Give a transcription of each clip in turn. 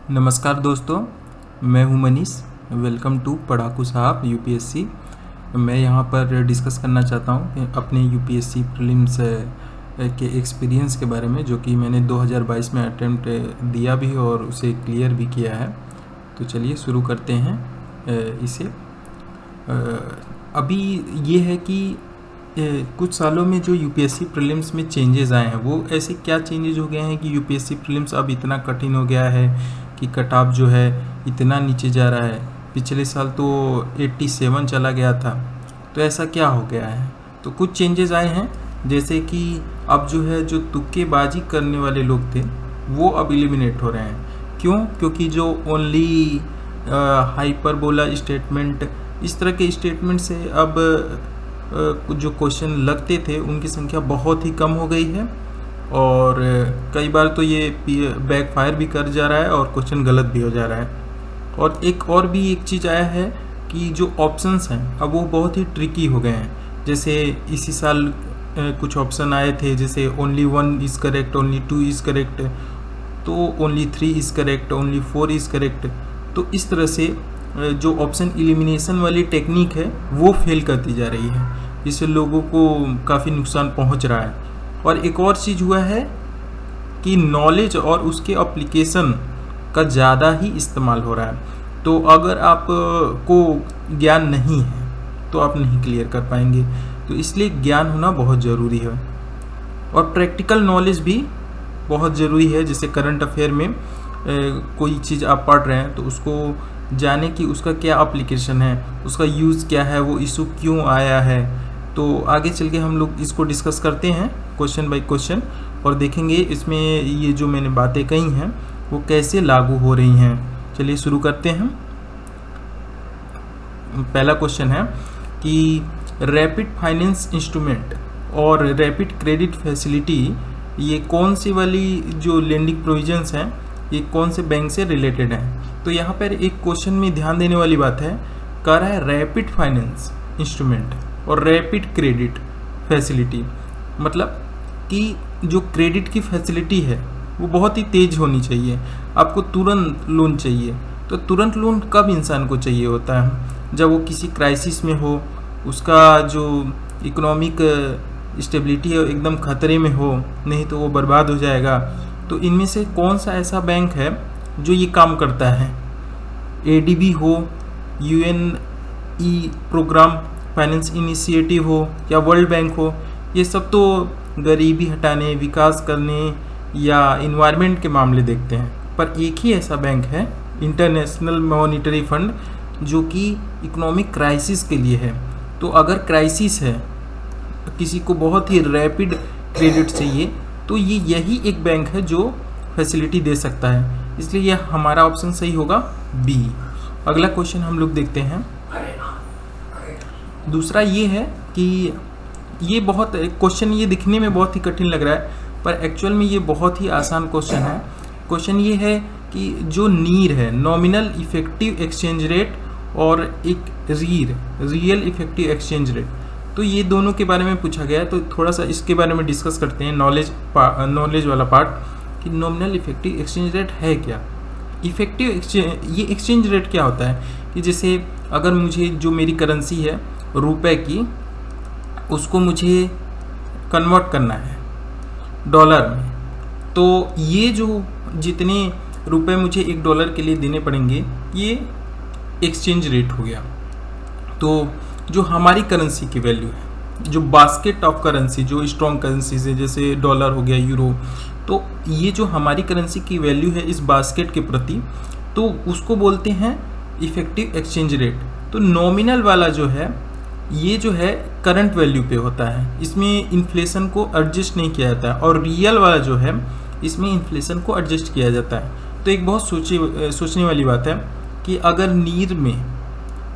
नमस्कार दोस्तों, मैं हूं मनीष। वेलकम टू पढ़ाकू साहब यूपीएससी। मैं यहां पर डिस्कस करना चाहता हूं अपने यूपीएससी प्रीलिम्स के एक्सपीरियंस के बारे में, जो कि मैंने 2022 में अटेम्प्ट दिया भी और उसे क्लियर भी किया है। तो चलिए शुरू करते हैं इसे। अभी ये है कि कुछ सालों में जो यूपीएससी प्रीलिम्स में चेंजेस आए हैं, वो ऐसे क्या चेंजेस हो गए हैं कि यूपीएससी प्रीलिम्स अब इतना कठिन हो गया है कि कट ऑफ जो है इतना नीचे जा रहा है। पिछले साल तो 87 चला गया था। तो ऐसा क्या हो गया है? तो कुछ चेंजेस आए हैं, जैसे कि अब जो है जो तुक्केबाजी करने वाले लोग थे वो अब एलिमिनेट हो रहे हैं। क्यों? क्योंकि जो ओनली हाइपरबोला स्टेटमेंट, इस तरह के स्टेटमेंट से अब जो क्वेश्चन लगते थे उनकी संख्या बहुत ही कम हो गई है, और कई बार तो ये बैकफायर भी कर जा रहा है और क्वेश्चन गलत भी हो जा रहा है। और एक चीज़ आया है कि जो ऑप्शंस हैं अब वो बहुत ही ट्रिकी हो गए हैं। जैसे इसी साल कुछ ऑप्शन आए थे, जैसे only 1 is correct, only 2 is correct, तो only 3 is correct, only 4 is correct. तो इस तरह से जो ऑप्शन एलिमिनेशन वाली टेक्निक है वो फेल करती जा रही है, इससे लोगों को काफ़ी नुकसान पहुंच रहा है। और एक और चीज़ हुआ है कि नॉलेज और उसके एप्लीकेशन का ज़्यादा ही इस्तेमाल हो रहा है। तो अगर आप को ज्ञान नहीं है तो आप नहीं क्लियर कर पाएंगे। तो इसलिए ज्ञान होना बहुत ज़रूरी है, और प्रैक्टिकल नॉलेज भी बहुत ज़रूरी है। जैसे करंट अफेयर में कोई चीज़ आप पढ़ रहे हैं तो उसको जाने कि उसका क्या एप्लीकेशन है, उसका यूज़ क्या है, वो इशू क्यों आया है। तो आगे चल के हम लोग इसको डिस्कस करते हैं क्वेश्चन बाय क्वेश्चन, और देखेंगे इसमें ये जो मैंने बातें कही हैं वो कैसे लागू हो रही हैं। चलिए शुरू करते हैं। पहला क्वेश्चन है कि रैपिड फाइनेंस इंस्ट्रूमेंट और रैपिड क्रेडिट फैसिलिटी, ये कौन सी वाली जो लेंडिंग प्रोविजंस हैं ये कौन से बैंक से रिलेटेड हैं। तो यहाँ पर एक क्वेश्चन में ध्यान देने वाली बात है, कह रहा है रैपिड फाइनेंस इंस्ट्रूमेंट और रैपिड क्रेडिट फैसिलिटी, मतलब कि जो क्रेडिट की फैसिलिटी है वो बहुत ही तेज़ होनी चाहिए। आपको तुरंत लोन चाहिए। तो तुरंत लोन कब इंसान को चाहिए होता है? जब वो किसी क्राइसिस में हो, उसका जो इकोनॉमिक स्टेबिलिटी है एकदम खतरे में हो, नहीं तो वो बर्बाद हो जाएगा। तो इनमें से कौन सा ऐसा बैंक है जो ये काम करता है? एडीबी हो, यूएनई प्रोग्राम फाइनेंस इनिशिएटिव हो, या वर्ल्ड बैंक हो, ये सब तो गरीबी हटाने, विकास करने या इन्वायरमेंट के मामले देखते हैं। पर एक ही ऐसा बैंक है, इंटरनेशनल मॉनिटरी फंड, जो कि इकोनॉमिक क्राइसिस के लिए है। तो अगर क्राइसिस है, किसी को बहुत ही रैपिड क्रेडिट चाहिए, तो ये यही एक बैंक है जो फैसिलिटी दे सकता है। इसलिए यह हमारा ऑप्शन सही होगा बी। अगला क्वेश्चन हम लोग देखते हैं। दूसरा ये है कि ये बहुत क्वेश्चन, ये दिखने में बहुत ही कठिन लग रहा है, पर एक्चुअल में ये बहुत ही आसान क्वेश्चन है। क्वेश्चन ये है कि जो नीर है, नॉमिनल इफेक्टिव एक्सचेंज रेट, और एक रियल इफेक्टिव एक्सचेंज रेट, तो ये दोनों के बारे में पूछा गया है। तो थोड़ा सा इसके बारे में डिस्कस करते हैं, नॉलेज वाला पार्ट, कि नॉमिनल इफेक्टिव एक्सचेंज रेट है क्या। इफेक्टिव एक्सचेंज, ये एक्सचेंज रेट क्या होता है कि जैसे अगर मुझे जो मेरी करेंसी है रुपए की, उसको मुझे कन्वर्ट करना है डॉलर में, तो ये जो जितने रुपए मुझे $1 के लिए देने पड़ेंगे, ये एक्सचेंज रेट हो गया। तो जो हमारी करेंसी की वैल्यू है, जो बास्केट ऑफ करेंसी, जो स्ट्रॉन्ग करेंसी है, जैसे डॉलर हो गया, यूरो, तो ये जो हमारी करेंसी की वैल्यू है इस बास्केट के प्रति, तो उसको बोलते हैं इफेक्टिव एक्सचेंज रेट। तो नॉमिनल वाला जो है, ये जो है करंट वैल्यू पे होता है, इसमें इन्फ्लेशन को एडजस्ट नहीं किया जाता है। और रियल वाला जो है, इसमें इन्फ्लेशन को एडजस्ट किया जाता है। तो एक बहुत सोचने वाली बात है कि अगर नीर में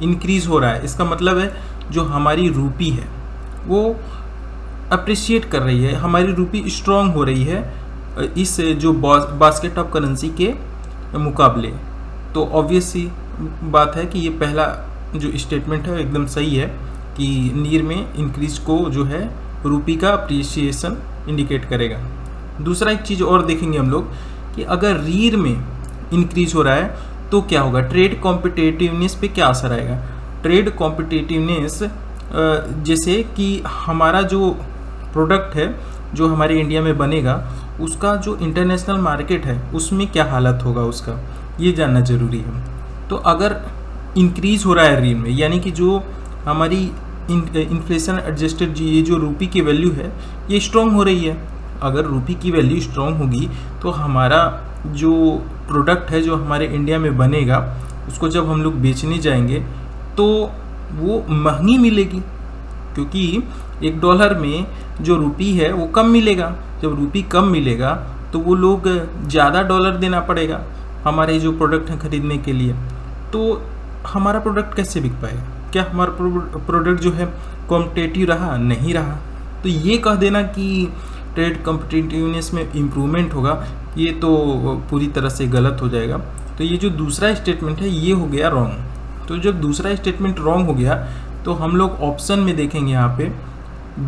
इंक्रीज़ हो रहा है, इसका मतलब है जो हमारी रूपी है वो अप्रिशिएट कर रही है, हमारी रूपी स्ट्रॉन्ग हो रही है इस जो बास्केट ऑफ करेंसी के मुकाबले। तो ऑब्वियस सी बात है कि ये पहला जो स्टेटमेंट है एकदम सही है कि नीर में इंक्रीज को जो है रूपी का अप्रिसिएशन इंडिकेट करेगा। दूसरा एक चीज़ और देखेंगे हम लोग कि अगर रीर में इंक्रीज हो रहा है तो क्या होगा, ट्रेड कॉम्पिटिटिवनेस पे क्या असर आएगा। ट्रेड कॉम्पिटिटिवनेस जैसे कि हमारा जो प्रोडक्ट है जो हमारे इंडिया में बनेगा उसका जो इंटरनेशनल मार्केट है उसमें क्या हालत होगा उसका, ये जानना ज़रूरी है। तो अगर इंक्रीज़ हो रहा है रियल में, यानी कि जो हमारी इन्फ्लेशन एडजस्टेड ये जो रुपी की वैल्यू है ये स्ट्रॉन्ग हो रही है। अगर रुपी की वैल्यू स्ट्रॉन्ग होगी तो हमारा जो प्रोडक्ट है जो हमारे इंडिया में बनेगा उसको जब हम लोग बेचने जाएंगे तो वो महंगी मिलेगी, क्योंकि $1 में जो रुपी है वो कम मिलेगा। जब रुपी कम मिलेगा तो वो लोग ज़्यादा डॉलर देना पड़ेगा हमारे जो प्रोडक्ट हैं खरीदने के लिए। तो हमारा प्रोडक्ट कैसे बिक पाएगा? क्या हमारा प्रोडक्ट जो है कॉम्पिटिटिव रहा? नहीं रहा। तो ये कह देना कि ट्रेड कॉम्पिटिटिवनेस में इम्प्रूवमेंट होगा, ये तो पूरी तरह से गलत हो जाएगा। तो ये जो दूसरा स्टेटमेंट है ये हो गया रॉन्ग। तो जब दूसरा स्टेटमेंट रॉन्ग हो गया तो हम लोग ऑप्शन में देखेंगे, यहाँ पे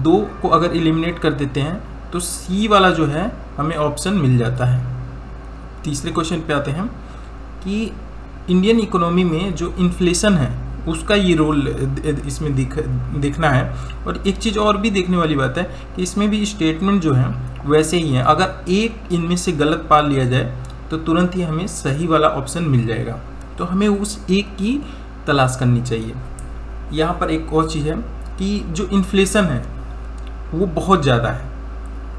2 को अगर एलिमिनेट कर देते हैं तो सी वाला जो है हमें ऑप्शन मिल जाता है। तीसरे क्वेश्चन पे आते हैं कि इंडियन इकोनॉमी में जो इन्फ्लेशन है उसका ये रोल इसमें देखना है। और एक चीज़ और भी देखने वाली बात है कि इसमें भी स्टेटमेंट जो है वैसे ही है। अगर एक इनमें से गलत पाल लिया जाए तो तुरंत ही हमें सही वाला ऑप्शन मिल जाएगा। तो हमें उस एक की तलाश करनी चाहिए। यहाँ पर एक और चीज़ है कि जो इन्फ्लेशन है वो बहुत ज़्यादा है।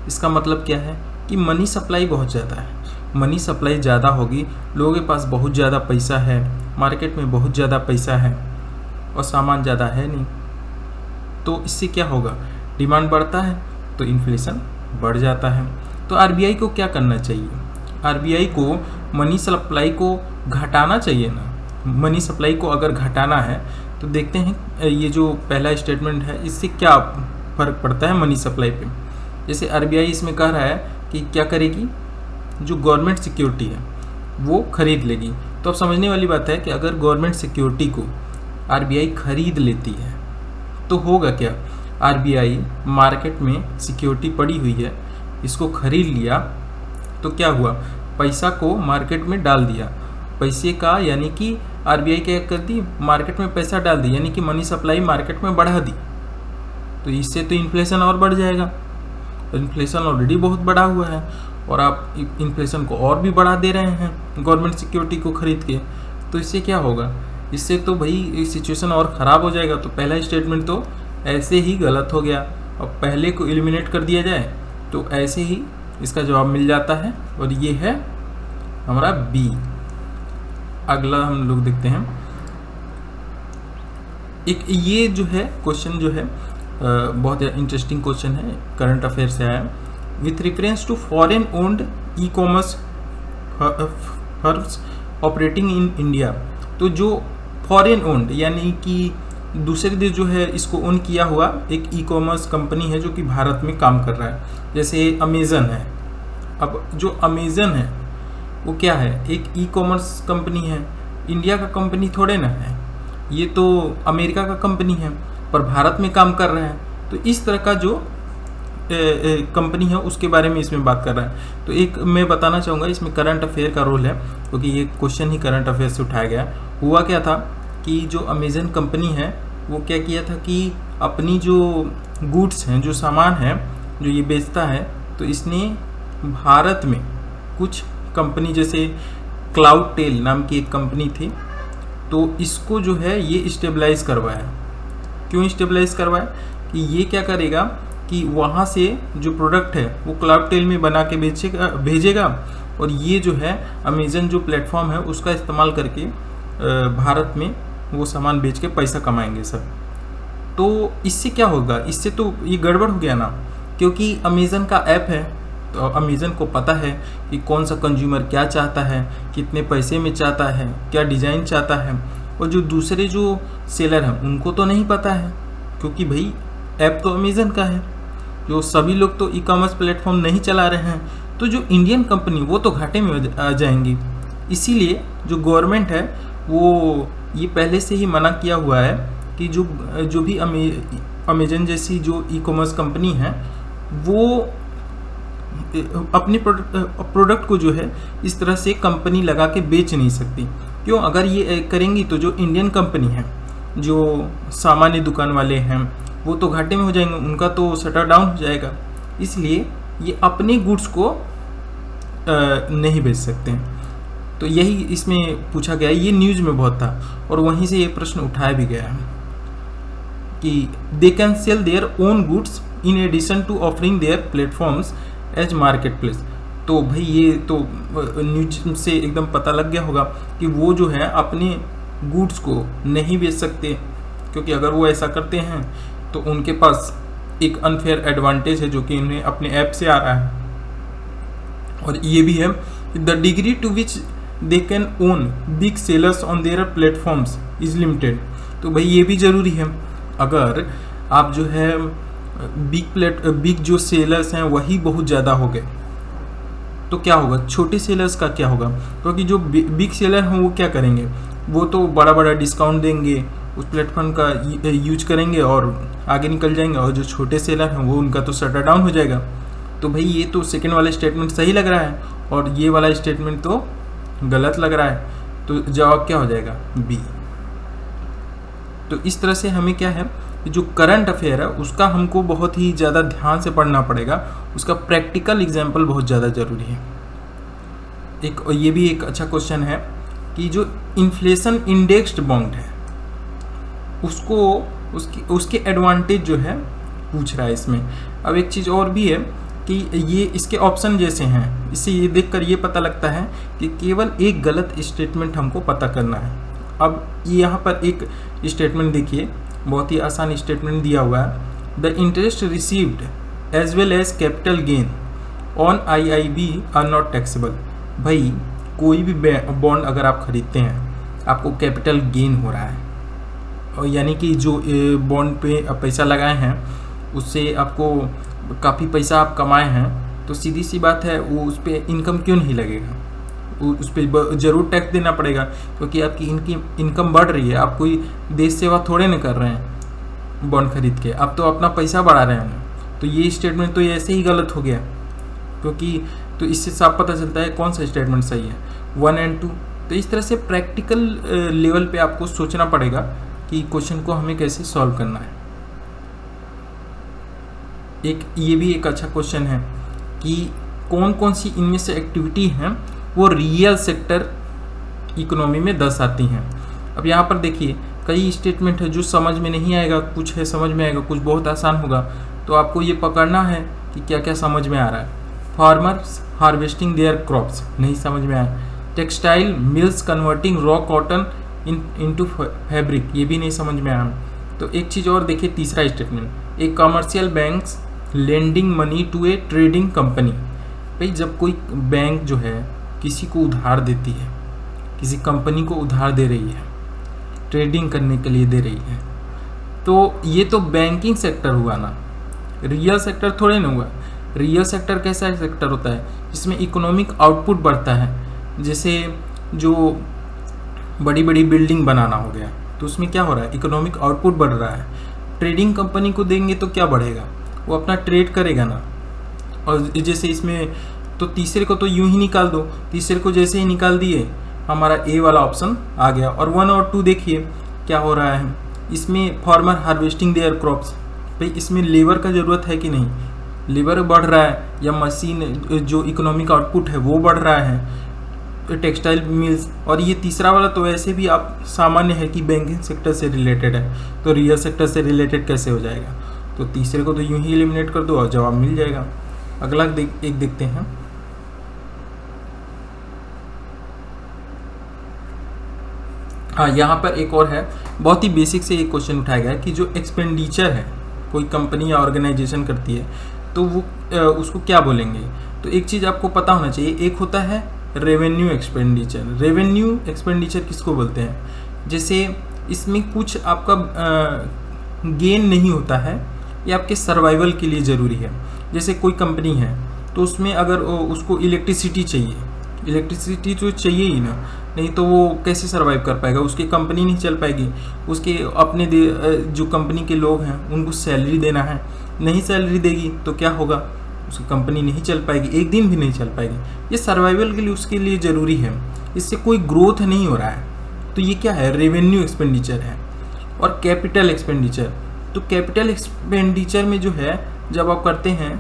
इसका मतलब क्या है कि मनी सप्लाई बहुत ज़्यादा है। मनी सप्लाई ज़्यादा होगी, लोगों के पास बहुत ज़्यादा पैसा है, मार्केट में बहुत ज़्यादा पैसा है और सामान ज़्यादा है नहीं, तो इससे क्या होगा, डिमांड बढ़ता है तो इन्फ्लेशन बढ़ जाता है। तो आरबीआई को क्या करना चाहिए? आरबीआई को मनी सप्लाई को घटाना चाहिए ना। मनी सप्लाई को अगर घटाना है तो देखते हैं ये जो पहला स्टेटमेंट है इससे क्या फ़र्क पड़ता है मनी सप्लाई पे। जैसे आरबीआई इसमें कह रहा है कि क्या करेगी, जो गवर्नमेंट सिक्योरिटी है वो खरीद लेगी। तो अब समझने वाली बात है कि अगर गवर्नमेंट सिक्योरिटी को आरबीआई खरीद लेती है तो होगा क्या, आरबीआई मार्केट में सिक्योरिटी पड़ी हुई है, इसको खरीद लिया तो क्या हुआ, पैसा को मार्केट में डाल दिया। पैसे का यानी कि आरबीआई क्या कर दी, मार्केट में पैसा डाल दी, यानी कि मनी सप्लाई मार्केट में बढ़ा दी। तो इससे तो इन्फ्लेशन और बढ़ जाएगा। इन्फ्लेशन ऑलरेडी बहुत बढ़ा हुआ है और आप इन्फ्लेशन को और भी बढ़ा दे रहे हैं गवर्नमेंट सिक्योरिटी को खरीद के। तो इससे क्या होगा, इससे तो भाई सिचुएशन और ख़राब हो जाएगा। तो पहला स्टेटमेंट तो ऐसे ही गलत हो गया। अब पहले को एलिमिनेट कर दिया जाए तो ऐसे ही इसका जवाब मिल जाता है और ये है हमारा बी। अगला हम लोग देखते हैं, एक ये जो है क्वेश्चन जो है बहुत इंटरेस्टिंग क्वेश्चन है, करंट अफेयर से आया। With reference to foreign owned e commerce firms operating in India. तो जो फॉरेन ओन्ड यानी कि दूसरे देश जो है इसको ओन किया हुआ एक ई कॉमर्स कंपनी है जो कि भारत में काम कर रहा है, जैसे अमेज़न है। अब जो अमेज़न है वो क्या है, एक ई कॉमर्स कंपनी है, इंडिया का कंपनी थोड़े ना है, ये तो अमेरिका का कंपनी है पर भारत में काम कर रहा है। तो इस तरह का जो कंपनी है उसके बारे में इसमें बात कर रहा है। तो एक मैं बताना चाहूँगा इसमें करंट अफेयर का रोल है, क्योंकि ये क्वेश्चन ही करंट अफेयर से उठाया गया। हुआ क्या था कि जो अमेज़न कंपनी है वो क्या किया था कि अपनी जो गुड्स हैं, जो सामान है जो ये बेचता है, तो इसने भारत में कुछ कंपनी जैसे क्लाउड टेल नाम की एक कंपनी थी, तो इसको जो है ये स्टेबलाइज करवाया। क्यों स्टेबलाइज करवाया कि ये क्या करेगा कि वहाँ से जो प्रोडक्ट है वो क्लाउड टेल में बना के भेजेगा और ये जो है अमेज़न जो प्लेटफॉर्म है उसका इस्तेमाल करके भारत में वो सामान बेच के पैसा कमाएंगे सब। तो इससे क्या होगा, इससे तो ये गड़बड़ हो गया ना, क्योंकि अमेज़न का ऐप है तो अमेज़न को पता है कि कौन सा कंज्यूमर क्या चाहता है, कितने पैसे में चाहता है, क्या डिज़ाइन चाहता है। और जो दूसरे जो सेलर हैं उनको तो नहीं पता है, क्योंकि भाई ऐप तो अमेज़न का है, जो सभी लोग तो ई कॉमर्स प्लेटफॉर्म नहीं चला रहे हैं। तो जो इंडियन कंपनी वो तो घाटे में आ जाएंगी। इसीलिए जो गवर्नमेंट है वो ये पहले से ही मना किया हुआ है कि जो भी अमेज़न जैसी जो ई कॉमर्स कंपनी है वो अपने प्रोडक्ट को जो है इस तरह से कंपनी लगा के बेच नहीं सकती। क्यों? अगर ये करेंगी तो जो इंडियन कंपनी है, जो सामान्य दुकान वाले हैं, वो तो घाटे में हो जाएंगे, उनका तो शटर डाउन हो जाएगा। इसलिए ये अपने गुड्स को नहीं बेच सकते हैं। तो यही इसमें पूछा गया है, ये न्यूज़ में बहुत था और वहीं से ये प्रश्न उठाया भी गया है कि they can sell their own goods in addition to offering their platforms as market place. तो भाई ये तो न्यूज से एकदम पता लग गया होगा कि वो जो है अपने गुड्स को नहीं बेच सकते, क्योंकि अगर वो ऐसा करते हैं तो उनके पास एक अनफेयर एडवांटेज है जो कि उन्हें अपने ऐप से आ रहा है। और ये भी है the degree to which they can own big sellers on their platforms is limited. तो भाई ये भी ज़रूरी है, अगर आप जो है बिग जो सेलर्स हैं वही बहुत ज़्यादा हो गए तो क्या होगा, छोटे सेलर्स का क्या होगा? क्योंकि जो बिग सेलर हैं वो क्या करेंगे, वो तो बड़ा बड़ा डिस्काउंट देंगे, उस प्लेटफॉर्म का यूज करेंगे और आगे निकल जाएंगे, और जो छोटे सेलर हैं वो उनका तो शटर डाउन हो जाएगा। तो भाई ये तो सेकेंड वाला स्टेटमेंट सही लग रहा है और ये वाला स्टेटमेंट तो गलत लग रहा है। तो जवाब क्या हो जाएगा? बी। तो इस तरह से हमें क्या है, जो करंट अफेयर है उसका हमको बहुत ही ज़्यादा ध्यान से पढ़ना पड़ेगा, उसका प्रैक्टिकल एग्जाम्पल बहुत ज़्यादा ज़रूरी है। ये भी एक अच्छा क्वेश्चन है कि जो इन्फ्लेशन इंडेक्स्ड बॉन्ड है उसके एडवांटेज जो है पूछ रहा है इसमें। अब एक चीज़ और भी है कि ये इसके ऑप्शन जैसे हैं, इससे ये देखकर ये पता लगता है कि केवल एक गलत स्टेटमेंट हमको पता करना है। अब यहाँ पर एक स्टेटमेंट देखिए, बहुत ही आसान स्टेटमेंट दिया हुआ है। The interest received as well as capital gain on IIB are not taxable. भाई कोई भी बॉन्ड अगर आप खरीदते हैं, आपको कैपिटल गेन हो रहा है, और यानी कि जो बॉन्ड पे आप पैसा लगाए हैं उससे आपको काफ़ी पैसा आप कमाए हैं, तो सीधी सी बात है वो उस पर इनकम क्यों नहीं लगेगा, उस पर ज़रूर टैक्स देना पड़ेगा, क्योंकि आपकी इनकम बढ़ रही है। आप कोई देश सेवा थोड़े न कर रहे हैं बॉन्ड खरीद के, आप तो अपना पैसा बढ़ा रहे हैं। तो ये स्टेटमेंट तो ऐसे ही गलत हो गया, क्योंकि तो इससे साफ पता चलता है कौन सा स्टेटमेंट सही है, 1 और 2। तो इस तरह से प्रैक्टिकल लेवल पे आपको सोचना पड़ेगा कि क्वेश्चन को हमें कैसे सॉल्व करना है। ये भी एक अच्छा क्वेश्चन है कि कौन कौन सी इनमें से एक्टिविटी हैं वो रियल सेक्टर इकोनॉमी में दर्शाती हैं। अब यहाँ पर देखिए कई स्टेटमेंट है जो समझ में नहीं आएगा, कुछ है समझ में आएगा, कुछ बहुत आसान होगा। तो आपको ये पकड़ना है कि क्या क्या समझ में आ रहा है। फार्मर्स हार्वेस्टिंग देयर क्रॉप्स, नहीं समझ में आया। Textile mills converting raw cotton into fabric, ये भी नहीं समझ में आया। तो एक चीज़ और देखिए, तीसरा statement, a commercial banks lending money to a trading company. भाई जब कोई बैंक जो है किसी को उधार देती है, किसी कंपनी को उधार दे रही है, ट्रेडिंग करने के लिए दे रही है, तो ये तो बैंकिंग सेक्टर हुआ ना, रियल सेक्टर थोड़े ना हुआ। रियल सेक्टर कैसा सेक्टर होता है जिसमें इकोनॉमिक आउटपुट बढ़ता है, जैसे जो बड़ी बड़ी बिल्डिंग बनाना हो गया, तो उसमें क्या हो रहा है, इकोनॉमिक आउटपुट बढ़ रहा है। ट्रेडिंग कंपनी को देंगे तो क्या बढ़ेगा, वो अपना ट्रेड करेगा ना। और जैसे इसमें तो तीसरे को तो यूं ही निकाल दो, तीसरे को जैसे ही निकाल दिए हमारा ए वाला ऑप्शन आ गया। और 1 और 2 देखिए क्या हो रहा है, इसमें फार्मर हार्वेस्टिंग देयर क्रॉप्स, भाई इसमें लेबर का ज़रूरत है कि नहीं, लेबर बढ़ रहा है या मशीन जो इकोनॉमिक आउटपुट है वो बढ़ रहा है, टेक्सटाइल मिल्स। और ये तीसरा वाला तो वैसे भी आप सामान्य है कि बैंकिंग सेक्टर से रिलेटेड है, तो रियल सेक्टर से रिलेटेड कैसे हो जाएगा। तो तीसरे को तो यूं ही एलिमिनेट कर दो और जवाब मिल जाएगा। अगला एक देखते हैं, हाँ यहाँ पर एक और है, बहुत ही बेसिक से एक क्वेश्चन उठाया गया है कि जो एक्सपेंडिचर है कोई कंपनी या ऑर्गेनाइजेशन करती है तो वो उसको क्या बोलेंगे। तो एक चीज़ आपको पता होना चाहिए, एक होता है रेवेन्यू एक्सपेंडिचर। रेवेन्यू एक्सपेंडिचर किसको बोलते हैं, जैसे इसमें कुछ आपका गेन नहीं होता है, ये आपके सर्वाइवल के लिए ज़रूरी है। जैसे कोई कंपनी है तो उसमें अगर उसको इलेक्ट्रिसिटी चाहिए, इलेक्ट्रिसिटी तो चाहिए ही ना, नहीं तो वो कैसे सर्वाइव कर पाएगा, उसकी कंपनी नहीं चल पाएगी। उसके अपने जो कंपनी के लोग हैं उनको सैलरी देना है, नहीं सैलरी देगी तो क्या होगा, उसकी कंपनी नहीं चल पाएगी, एक दिन भी नहीं चल पाएगी। ये सर्वाइवल के लिए उसके लिए ज़रूरी है, इससे कोई ग्रोथ नहीं हो रहा है। तो ये क्या है, रेवेन्यू एक्सपेंडिचर है। और कैपिटल एक्सपेंडिचर, तो कैपिटल एक्सपेंडिचर में जो है जब आप करते हैं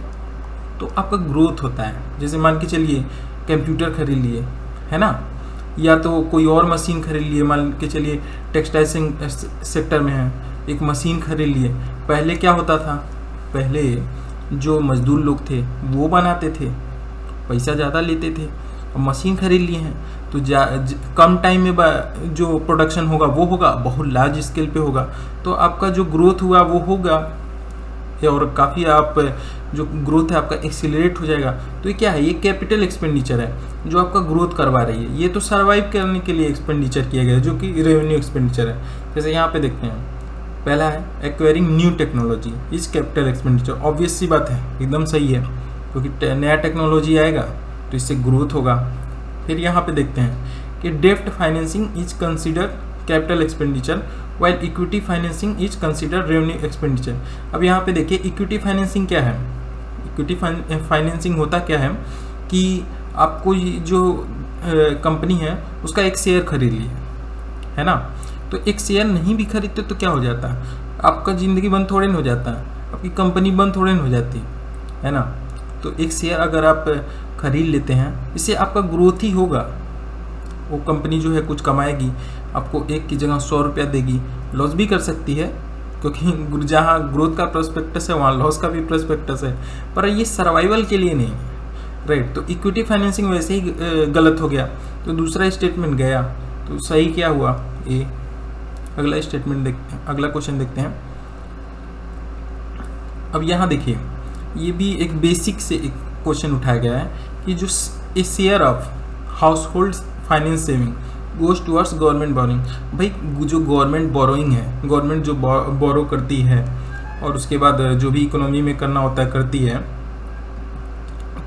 तो आपका ग्रोथ होता है। जैसे मान के चलिए कंप्यूटर खरीद लिए, है ना, या तो कोई और मशीन खरीद लिए, मान के चलिए टेक्सटाइल सेक्टर में है, एक मशीन खरीद लिए। पहले क्या होता था, पहले जो मजदूर लोग थे वो बनाते थे, पैसा ज़्यादा लेते थे। और मशीन खरीद लिए हैं तो कम टाइम में जो प्रोडक्शन होगा वो होगा, बहुत लार्ज स्केल पे होगा, तो आपका जो ग्रोथ हुआ वो होगा, और काफ़ी आप जो ग्रोथ है आपका एक्सीलरेट हो जाएगा। तो ये क्या है, ये कैपिटल एक्सपेंडिचर है जो आपका ग्रोथ करवा रही है। ये तो सर्वाइव करने के लिए एक्सपेंडिचर किया गया है, जो कि रेवेन्यू एक्सपेंडिचर है। जैसे यहाँ पे देखते हैं, पहला है acquiring new technology is capital expenditure. Obvious सी बात है, एकदम सही है, क्योंकि नया टेक्नोलॉजी आएगा तो इससे ग्रोथ होगा। फिर यहाँ पे देखते हैं कि डेब्ट financing is consider capital expenditure while equity financing is consider revenue expenditure. अब यहाँ पे देखिए इक्विटी फाइनेंसिंग क्या है। इक्विटी फाइनेंसिंग होता क्या है कि आपको जो कंपनी है उसका एक शेयर खरीद लिया है ना, तो एक शेयर नहीं भी खरीदते तो क्या हो जाता है, आपका ज़िंदगी बंद थोड़े न हो जाता है, आपकी कंपनी बंद थोड़े न हो जाती है ना। तो एक शेयर अगर आप खरीद लेते हैं, इससे आपका ग्रोथ ही होगा। वो कंपनी जो है कुछ कमाएगी, आपको एक की जगह 100 रुपया देगी, लॉस भी कर सकती है, क्योंकि जहाँ ग्रोथ का प्रोस्पेक्टस है वहाँ लॉस का भी प्रोस्पेक्टस है, पर ये सर्वाइवल के लिए नहीं, राइट। तो इक्विटी फाइनेंसिंग वैसे ही गलत हो गया, तो दूसरा स्टेटमेंट गया, तो सही क्या हुआ, ए। अगला स्टेटमेंट देखते हैं, अगला क्वेश्चन देखते हैं। अब यहाँ देखिए, ये भी एक बेसिक से एक क्वेश्चन उठाया गया है कि जो a share of household finance saving goes towards government borrowing. भाई जो गवर्नमेंट बोरोइंग है, गवर्नमेंट जो बोरो करती है और उसके बाद जो भी इकोनॉमी में करना होता है करती है,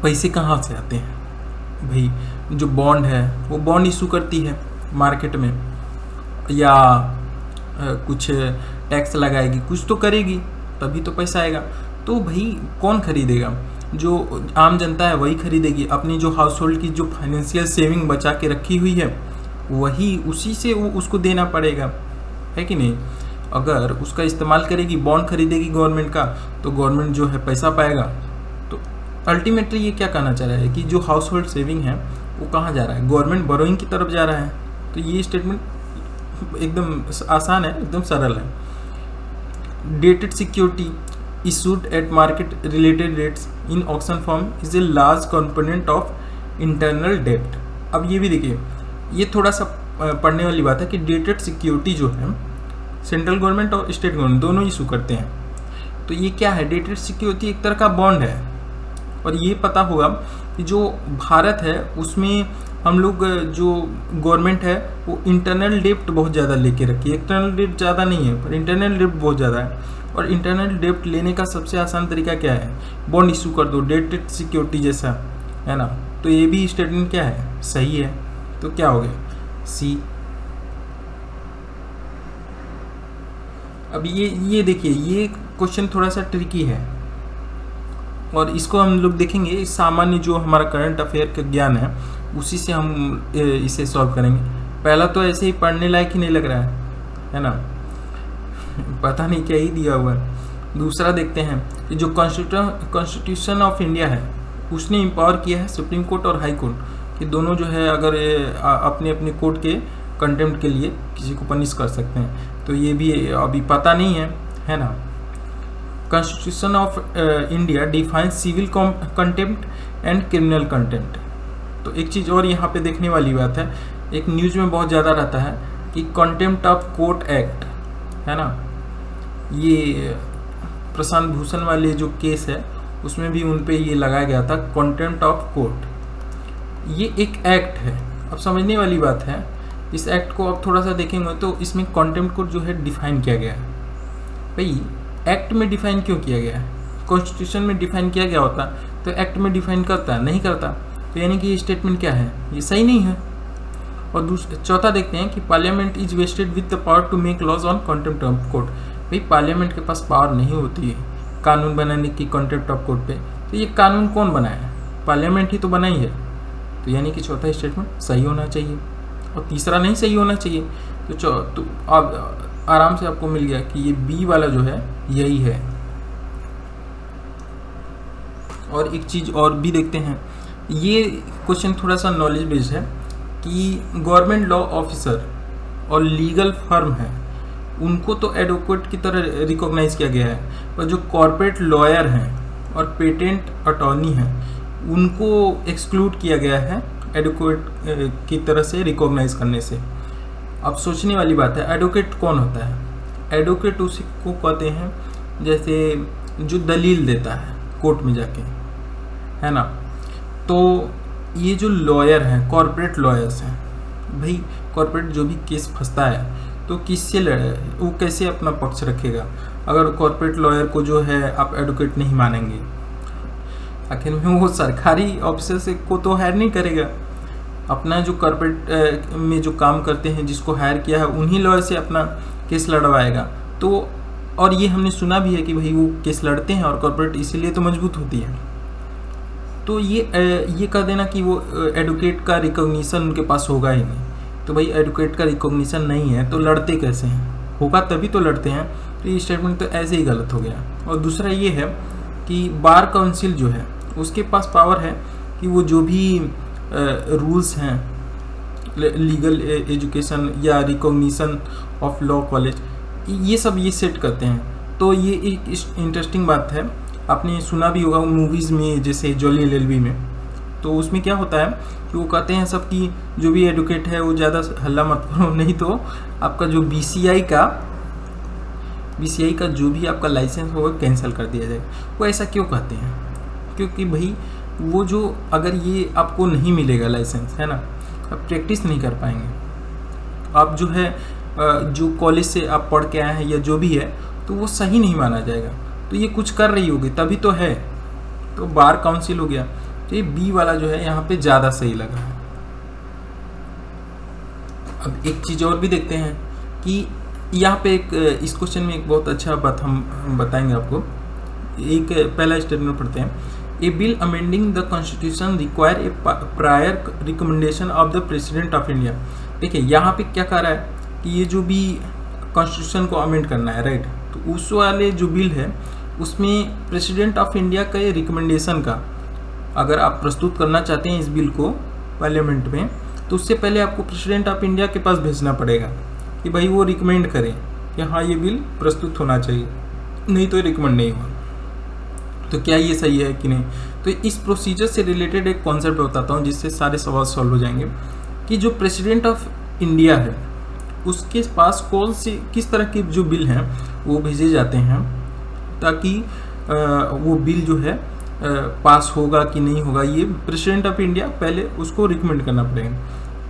पैसे कहाँ से आते हैं भाई, जो बॉन्ड है वो बॉन्ड इशू करती है मार्केट में, या कुछ टैक्स लगाएगी, कुछ तो करेगी, तभी तो पैसा आएगा। तो भाई कौन खरीदेगा, जो आम जनता है वही खरीदेगी। अपनी जो हाउस होल्ड की जो फाइनेंशियल सेविंग बचा के रखी हुई है वही, उसी से वो उसको देना पड़ेगा, है कि नहीं। अगर उसका इस्तेमाल करेगी, बॉन्ड खरीदेगी गवर्नमेंट का, तो गवर्नमेंट जो है पैसा पाएगा। तो अल्टीमेटली ये क्या कहना चाह रहा है कि जो हाउस होल्ड सेविंग है वो कहाँ जा रहा है, गवर्नमेंट बोरोइंग की तरफ जा रहा है। तो ये स्टेटमेंट एकदम आसान है, एकदम सरल है। Dated security issued at market related rates in auction firm is a large component of internal debt। अब ये भी देखिए, ये थोड़ा सा पढ़ने वाली बात है कि डेटेड सिक्योरिटी जो है सेंट्रल गवर्नमेंट और स्टेट गवर्नमेंट दोनों इशू करते हैं। तो ये क्या है, डेटेड सिक्योरिटी एक तरह का बॉन्ड है। और ये पता होगा कि जो भारत है उसमें हम लोग जो गवर्नमेंट है वो इंटरनल डेप्ट बहुत ज़्यादा लेके रखी है। एक्सटर्नल डेप्ट ज़्यादा नहीं है, पर इंटरनल डेप्ट बहुत ज़्यादा है। और इंटरनल डेप्ट लेने का सबसे आसान तरीका क्या है, बॉन्ड इशू कर दो, डेटेड सिक्योरिटी जैसा, है ना। तो ये भी स्टेटमेंट क्या है, सही है। तो क्या हो गया, सी। अब ये देखिए, ये क्वेश्चन थोड़ा सा ट्रिकी है और इसको हम लोग देखेंगे सामान्य जो हमारा करंट अफेयर का ज्ञान है उसी से हम इसे सॉल्व करेंगे। पहला तो ऐसे ही पढ़ने लायक ही नहीं लग रहा है ना, पता नहीं क्या ही दिया हुआ है। दूसरा देखते हैं कि जो कॉन्स्टिट्यूशन ऑफ इंडिया है उसने इम्पावर किया है सुप्रीम कोर्ट और हाई कोर्ट कि दोनों जो है अगर अपने अपने कोर्ट के कंटेम्प्ट के लिए किसी को पनिश कर सकते हैं। तो ये भी अभी पता नहीं है ना। Constitution of India defines civil contempt and criminal contempt. तो एक चीज़ और यहाँ पे देखने वाली बात है, एक न्यूज़ में बहुत ज़्यादा रहता है कि कंटेम्प्ट ऑफ कोर्ट एक्ट, है ना। ये प्रशांत भूषण वाले जो केस है उसमें भी उन पे ये लगाया गया था कंटेम्प्ट ऑफ कोर्ट। ये एक एक्ट है, अब समझने वाली बात है। इस एक्ट को अब थोड़ा सा देखेंगे तो इसमें कंटेम्प्ट को जो है डिफाइन किया गया है। भाई एक्ट में डिफाइन क्यों किया गया है, कॉन्स्टिट्यूशन में डिफाइन किया गया होता तो एक्ट में डिफाइन करता है, नहीं करता। तो यानी कि ये स्टेटमेंट क्या है, ये सही नहीं है। और चौथा देखते हैं कि parliament is vested with the power to make laws on contempt of court. भाई पार्लियामेंट के पास पावर नहीं होती है कानून बनाने की कंटेम्प्ट ऑफ कोर्ट पे, तो ये कानून कौन बनाया? पार्लियामेंट ही तो बनाई है। तो यानी कि चौथा स्टेटमेंट सही होना चाहिए और तीसरा नहीं सही होना चाहिए। तो अब आराम से आपको मिल गया कि ये बी वाला जो है यही है। और एक चीज़ और भी देखते हैं, ये क्वेश्चन थोड़ा सा नॉलेज बेस्ड है कि गवर्नमेंट लॉ ऑफिसर और लीगल फर्म है उनको तो एडवोकेट की तरह रिकॉग्नाइज किया गया है, पर जो कॉर्पोरेट लॉयर हैं और पेटेंट अटॉर्नी हैं उनको एक्सक्लूड किया गया है एडवोकेट की तरह से रिकॉग्नाइज करने से। अब सोचने वाली बात है, एडवोकेट कौन होता है? एडवोकेट उसी को कहते हैं जैसे जो दलील देता है कोर्ट में जाके, है ना। तो ये जो लॉयर हैं, कॉर्पोरेट लॉयर्स हैं, भाई कॉर्पोरेट जो भी केस फंसता है तो किससे लड़े, वो कैसे अपना पक्ष रखेगा अगर कॉर्पोरेट लॉयर को जो है आप एडवोकेट नहीं मानेंगे? आखिर में वो सरकारी ऑफिसर से को तो हायर नहीं करेगा, अपना जो कॉर्पोरेट में जो काम करते हैं जिसको हायर किया है उन्हीं लॉयर से अपना केस लड़वाएगा। तो और ये हमने सुना भी है कि भाई वो केस लड़ते हैं और कॉर्पोरेट इसीलिए तो मजबूत होती है। तो ये कह देना कि वो एडवोकेट का रिकॉग्निशन उनके पास होगा ही नहीं, तो भाई एडवोकेट का रिकॉग्निशन नहीं है तो लड़ते कैसे हैं? होगा तभी तो लड़ते हैं। तो ये स्टेटमेंट तो ऐसे ही गलत हो गया। और दूसरा ये है कि बार काउंसिल जो है उसके पास पावर है कि वो जो भी रूल्स हैं लीगल एजुकेशन या रिकॉग्निशन ऑफ लॉ कॉलेज ये सब ये सेट करते हैं। तो ये एक इंटरेस्टिंग बात है, आपने सुना भी होगा मूवीज़ में जैसे जॉली एलएलबी में, तो उसमें क्या होता है कि वो कहते हैं सब कि जो भी एडवोकेट है वो ज़्यादा हल्ला मत करो नहीं तो आपका जो बीसीआई का जो भी आपका लाइसेंस होगा कैंसिल कर दिया जाएगा। वो ऐसा क्यों कहते हैं? क्योंकि भाई वो जो अगर ये आपको नहीं मिलेगा लाइसेंस, है ना, आप प्रैक्टिस नहीं कर पाएंगे। आप जो है जो कॉलेज से आप पढ़ के आए हैं या जो भी है तो वो सही नहीं माना जाएगा। तो ये कुछ कर रही होगी तभी तो है, तो बार काउंसिल हो गया। तो ये बी वाला जो है यहाँ पे ज़्यादा सही लगा है। अब एक चीज़ और भी देखते हैं कि यहाँ पे एक इस क्वेश्चन में एक बहुत अच्छा बात हम बताएंगे आपको। एक पहला स्टेटमेंट पढ़ते हैं, a bill amending the constitution require a prior recommendation of the president of India. देखिए यहाँ पे क्या कह रहा है कि ये जो भी कॉन्स्टिट्यूशन को अमेंड करना है, राइट, तो उस वाले जो बिल है उसमें प्रेसिडेंट ऑफ इंडिया का रिकमेंडेशन का अगर आप प्रस्तुत करना चाहते हैं इस बिल को पार्लियामेंट में, तो उससे पहले आपको प्रेसिडेंट ऑफ इंडिया के पास भेजना पड़ेगा कि भाई वो रिकमेंड करें कि हाँ ये बिल प्रस्तुत होना चाहिए, नहीं तो रिकमेंड नहीं होगा। तो क्या ये सही है कि नहीं? तो इस प्रोसीजर से रिलेटेड एक कॉन्सेप्ट बताता हूँ जिससे सारे सवाल सॉल्व हो जाएंगे कि जो प्रेसिडेंट ऑफ इंडिया है उसके पास कौन से किस तरह के जो बिल हैं वो भेजे जाते हैं ताकि वो बिल जो है पास होगा कि नहीं होगा, ये प्रेसिडेंट ऑफ इंडिया पहले उसको रिकमेंड करना पड़ेगा।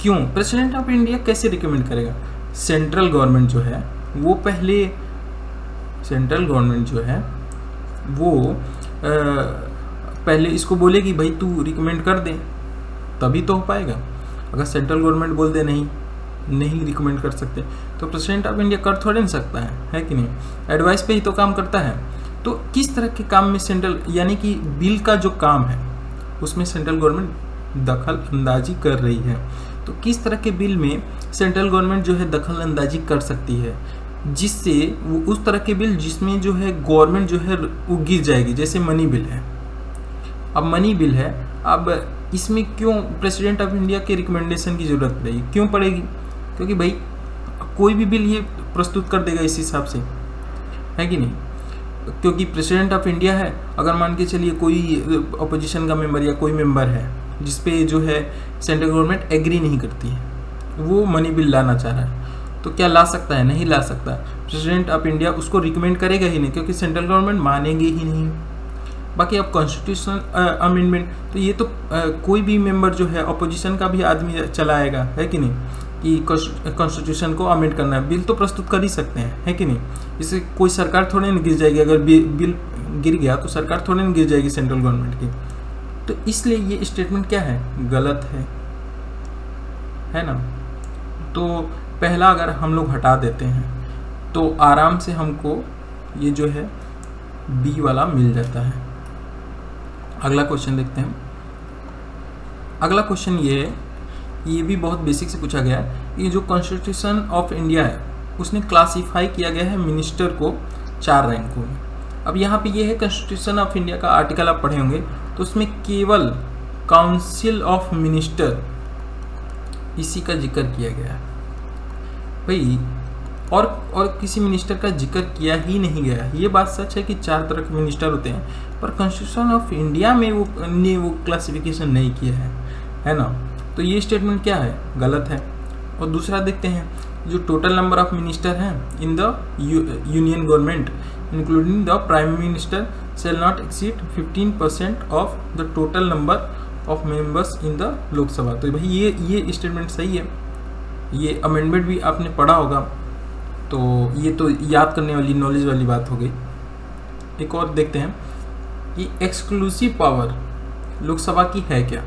क्यों प्रेसिडेंट ऑफ इंडिया कैसे रिकमेंड करेगा? सेंट्रल गवर्नमेंट जो है वो पहले पहले इसको बोलेगी भाई तू रिकमेंड कर दे, तभी तो हो पाएगा। अगर सेंट्रल गवर्नमेंट बोल दे नहीं रिकमेंड कर सकते तो प्रेसिडेंट ऑफ इंडिया कर थोड़े नहीं सकता है कि नहीं? एडवाइस पे ही तो काम करता है। तो किस तरह के काम में सेंट्रल यानी कि बिल का जो काम है उसमें सेंट्रल गवर्नमेंट दखल अंदाजी कर रही है, तो किस तरह के बिल में सेंट्रल गवर्नमेंट जो है दखल अंदाजी कर सकती है जिससे वो उस तरह के बिल जिसमें जो है गवर्नमेंट जो है वो गिर जाएगी, जैसे मनी बिल है। अब मनी बिल है, अब इसमें क्यों प्रेसिडेंट ऑफ इंडिया के रिकमेंडेशन की ज़रूरत पड़ेगी? क्यों पड़ेगी? क्योंकि भाई कोई भी बिल ये प्रस्तुत कर देगा इस हिसाब से, है कि नहीं? क्योंकि प्रेसिडेंट ऑफ इंडिया है, अगर मान के चलिए कोई अपोजिशन का मेंबर या कोई मेंबर है जिसपे जो है सेंट्रल गवर्नमेंट एग्री नहीं करती है, वो मनी बिल लाना चाह रहा है, तो क्या ला सकता है? नहीं ला सकता। प्रेसिडेंट ऑफ इंडिया उसको रिकमेंड करेगा ही नहीं क्योंकि सेंट्रल गवर्नमेंट मानेंगे ही नहीं। बाकी अब कॉन्स्टिट्यूशन अमेंडमेंट तो ये तो कोई भी मेंबर जो है अपोजिशन का भी आदमी चलाएगा, है कि नहीं, कि कॉन्स्टिट्यूशन को अमेंड करना है, बिल तो प्रस्तुत कर ही सकते हैं, है कि नहीं? इससे कोई सरकार थोड़े नहीं गिर जाएगी, अगर बिल गिर गया तो सरकार थोड़े नहीं गिर जाएगी सेंट्रल गवर्नमेंट की। तो इसलिए ये स्टेटमेंट क्या है? गलत है ना। तो पहला अगर हम लोग हटा देते हैं तो आराम से हमको ये जो है बी वाला मिल जाता है। अगला क्वेश्चन देखते हैं। अगला क्वेश्चन ये है, ये भी बहुत बेसिक से पूछा गया है। ये जो कॉन्स्टिट्यूशन ऑफ इंडिया है उसने क्लासीफाई किया गया है मिनिस्टर को 4 रैंकों में। अब यहाँ पे ये है कॉन्स्टिट्यूशन ऑफ इंडिया का आर्टिकल आप पढ़े होंगे, तो उसमें केवल काउंसिल ऑफ मिनिस्टर इसी का जिक्र किया गया है भाई, और किसी मिनिस्टर का जिक्र किया ही नहीं गया। ये बात सच है कि 4 तरह के मिनिस्टर होते हैं, पर कॉन्स्टिट्यूशन ऑफ इंडिया में वो क्लासिफिकेशन नहीं किया है ना। तो ये स्टेटमेंट क्या है, गलत है। और दूसरा देखते हैं, जो टोटल नंबर ऑफ मिनिस्टर हैं in the union government including the prime minister shall not exceed 15% of the total number of members in the Lok Sabha. तो भाई ये स्टेटमेंट सही है। ये अमेंडमेंट भी आपने पढ़ा होगा, तो ये तो याद करने वाली नॉलेज वाली बात हो गई। एक और देखते हैं कि एक्सक्लूसिव पावर लोकसभा की है क्या।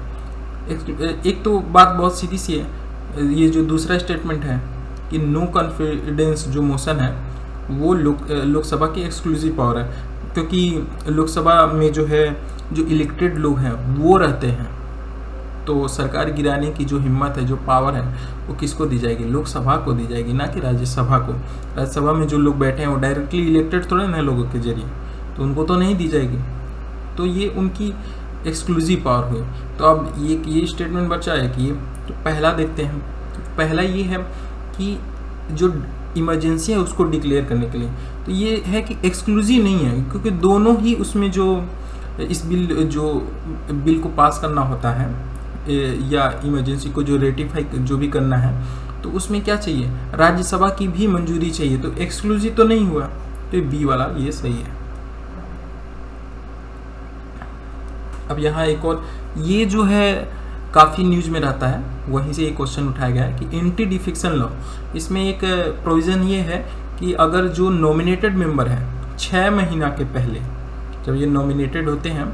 एक तो बात बहुत सीधी सी है, ये जो दूसरा स्टेटमेंट है कि नो कॉन्फिडेंस जो मोशन है वो लोकसभा की एक्सक्लूसिव पावर है, क्योंकि लोकसभा में जो है जो इलेक्टेड लोग हैं वो रहते हैं, तो सरकार गिराने की जो हिम्मत है, जो पावर है, वो किसको दी जाएगी, लोकसभा को दी जाएगी, ना कि राज्यसभा को। राज्यसभा में जो लोग बैठे हैं वो डायरेक्टली इलेक्टेड थोड़े ना लोगों के जरिए, तो उनको तो नहीं दी जाएगी। तो ये उनकी एक्सक्लूसिव पावर हुई। तो अब ये स्टेटमेंट बचा है कि तो पहला देखते हैं। तो पहला ये है कि जो इमरजेंसी है उसको डिक्लेयर करने के लिए, तो ये है कि एक्सक्लूसिव नहीं है, क्योंकि दोनों ही उसमें जो इस बिल को पास करना होता है या इमरजेंसी को जो रेटिफाई जो भी करना है, तो उसमें क्या चाहिए, राज्यसभा की भी मंजूरी चाहिए। तो एक्सक्लूसिव तो नहीं हुआ, तो बी वाला ये सही है। अब यहाँ एक और, ये जो है काफ़ी न्यूज में रहता है, वहीं से एक क्वेश्चन उठाया गया है कि एंटी डिफेक्शन लॉ, इसमें एक प्रोविज़न ये है कि अगर जो नॉमिनेटेड मेंबर है 6 महीना के पहले जब ये नॉमिनेटेड होते हैं,